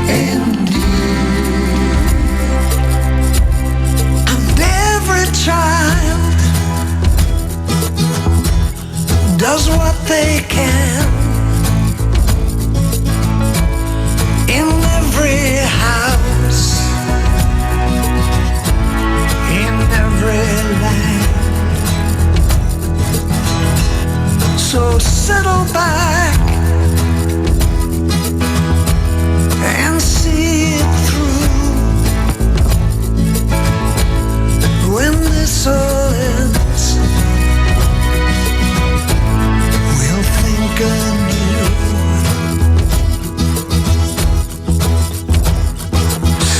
And every child does what they can. In every house, in every land. So settle back and see it through. When this all ends, we'll think anew.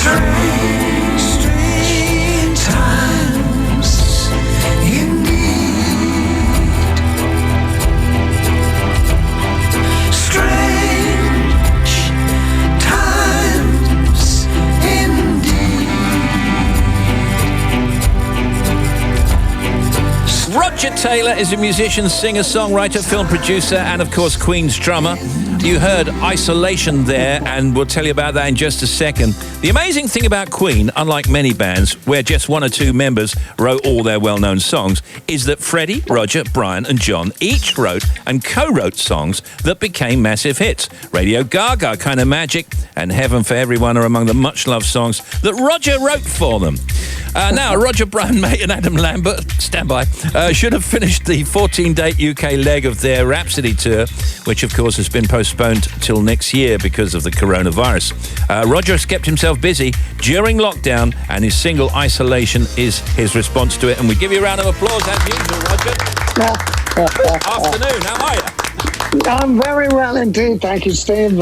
Strange, strange times indeed. Strange times indeed. Roger Taylor is a musician, singer, songwriter, film producer, and of course Queen's drummer. You heard Isolation there, and we'll tell you about that in just a second. The amazing thing about Queen, unlike many bands where just one or two members wrote all their well-known songs, is that Freddie, Roger, Brian and John each wrote and co-wrote songs that became massive hits. Radio Gaga, Kind of Magic, and Heaven for Everyone are among the much-loved songs that Roger wrote for them. Now, Roger, Brian May and Adam Lambert, standby, should have finished the 14-date UK leg of their Rhapsody tour, which of course has been postponed till next year because of the coronavirus. Roger has kept himself busy during lockdown, and his single Isolation is his response to it. And we give you a round of applause as usual, Roger. Afternoon, how are you? I'm very well indeed, thank you, Steve.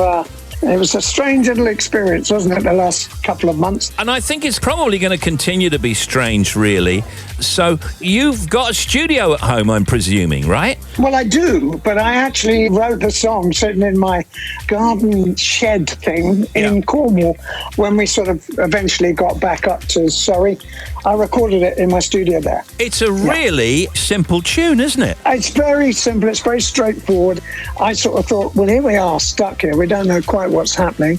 It was a strange little experience, wasn't it, the last couple of months? And I think it's probably going to continue to be strange, really. So you've got a studio at home, I'm presuming, right? Well, I do, but I actually wrote the song sitting in my garden shed thing in Cornwall when we sort of eventually got back up to Surrey. I recorded it in my studio there. It's a really simple tune, isn't it? It's very simple. It's very straightforward. I sort of thought, well, here we are, stuck here. We don't know quite what's happening,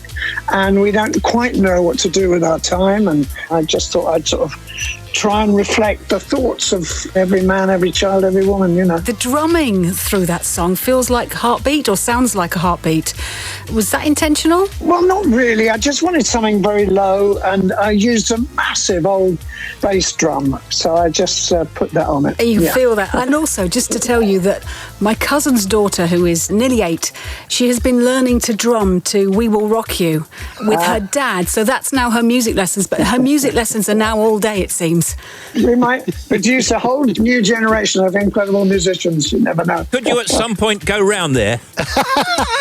and we don't quite know what to do with our time. And I just thought I'd sort of try and reflect the thoughts of every man, every child, every woman, you know. The drumming through that song feels like heartbeat, or sounds like a heartbeat. Was that intentional? Well, not really. I just wanted something very low, and I used a massive old bass drum, so I just put that on it. You can feel that. And also, just to tell you that my cousin's daughter, who is nearly 8, she has been learning to drum to We Will Rock You with her dad, so that's now her music lessons, but her music lessons are now all day, it seems. We might produce a whole new generation of incredible musicians. You never know. Could you at some point go round there?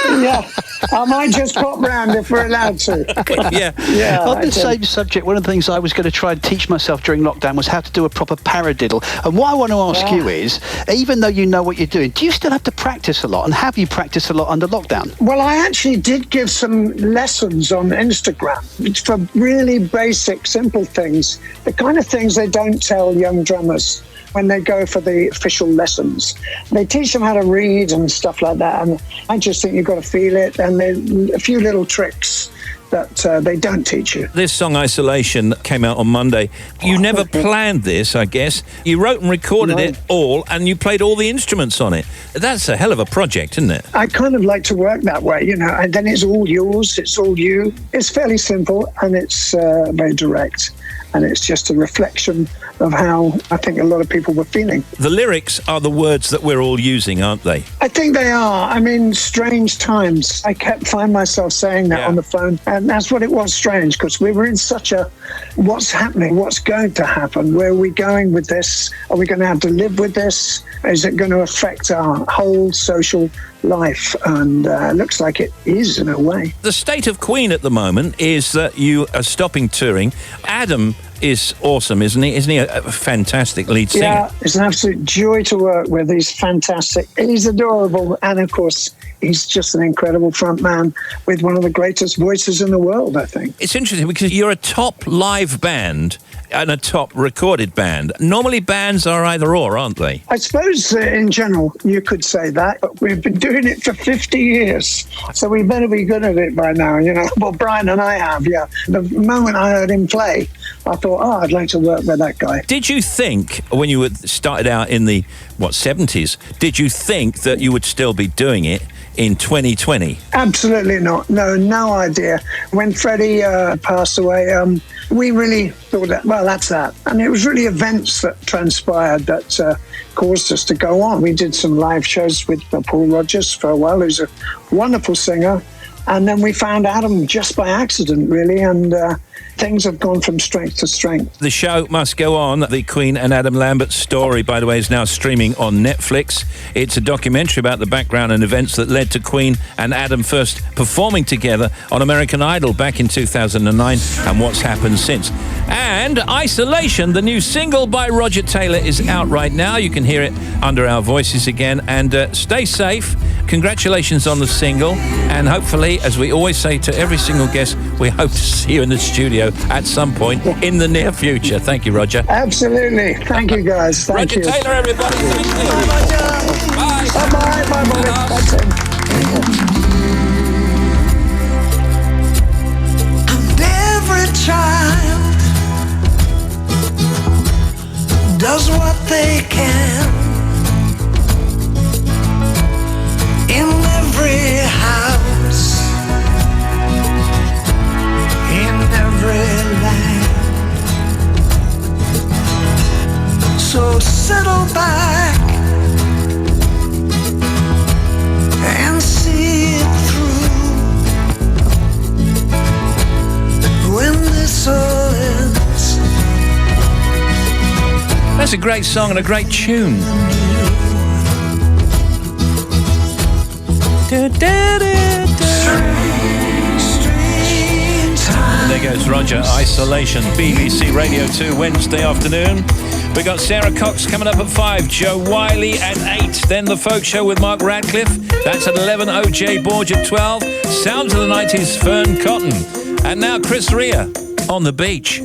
Yeah, I might just pop round if we're allowed to. Yeah. On the same subject, one of the things I was going to try and teach myself during lockdown was how to do a proper paradiddle. And what I want to ask you is, even though you know what you're doing, do you still have to practice a lot? And have you practiced a lot under lockdown? Well, I actually did give some lessons on Instagram for really basic, simple things, the kind of things they don't tell young drummers when they go for the official lessons. They teach them how to read and stuff like that, and I just think you've got to feel it, and there's a few little tricks that they don't teach you. This song, Isolation, came out on Monday. You never planned this, I guess. You wrote and recorded it all, and you played all the instruments on it. That's a hell of a project, isn't it? I kind of like to work that way, you know, and then it's all yours, it's all you. It's fairly simple, and it's very direct. And it's just a reflection of how I think a lot of people were feeling. The lyrics are the words that we're all using, aren't they? I think they are. I mean, strange times. I kept finding myself saying that on the phone. And that's what it was, strange, because we were in such a, what's happening? What's going to happen? Where are we going with this? Are we going to have to live with this? Is it going to affect our whole social life? And it looks like it is in a way. The state of Queen at the moment is that you are stopping touring. Adam is awesome, isn't he? Isn't he a fantastic lead singer? Yeah, it's an absolute joy to work with. He's fantastic. He's adorable. And of course, he's just an incredible front man with one of the greatest voices in the world, I think. It's interesting because you're a top live band and a top recorded band. Normally bands are either or, aren't they? I suppose in general you could say that, but we've been doing it for 50 years, so we better be good at it by now, you know. Well, Brian and I have, yeah. The moment I heard him play, I thought, I'd like to work with that guy. Did you think, when you started out in the, 70s, did you think that you would still be doing it in 2020? Absolutely not. No idea. When Freddie passed away, we really thought that, well, that's that. And it was really events that transpired that caused us to go on. We did some live shows with Paul Rodgers for a while, who's a wonderful singer. And then we found Adam just by accident, really, and things have gone from strength to strength. The show must go on. The Queen and Adam Lambert story, by the way, is now streaming on Netflix. It's a documentary about the background and events that led to Queen and Adam first performing together on American Idol back in 2009 and what's happened since. And Isolation, the new single by Roger Taylor, is out right now. You can hear it under our voices again. And stay safe. Congratulations on the single. And hopefully, as we always say to every single guest, we hope to see you in the studio at some point in the near future. Thank you, Roger. Absolutely. Thank you, guys. Thank Roger you. Taylor, everybody. Bye, Roger. Bye. Bye-bye. Bye-bye. That's it. And every child does what they can. In every house, in every land. So settle back and see it through. When this all ends, That's a great song and a great tune. There goes Roger, Isolation, BBC Radio 2, Wednesday afternoon. We got Sarah Cox coming up at 5, Joe Wiley at 8, then The Folk Show with Mark Radcliffe. That's at 11, OJ Borge at 12, Sounds of the 90s, Fern Cotton. And now Chris Rea on the beach.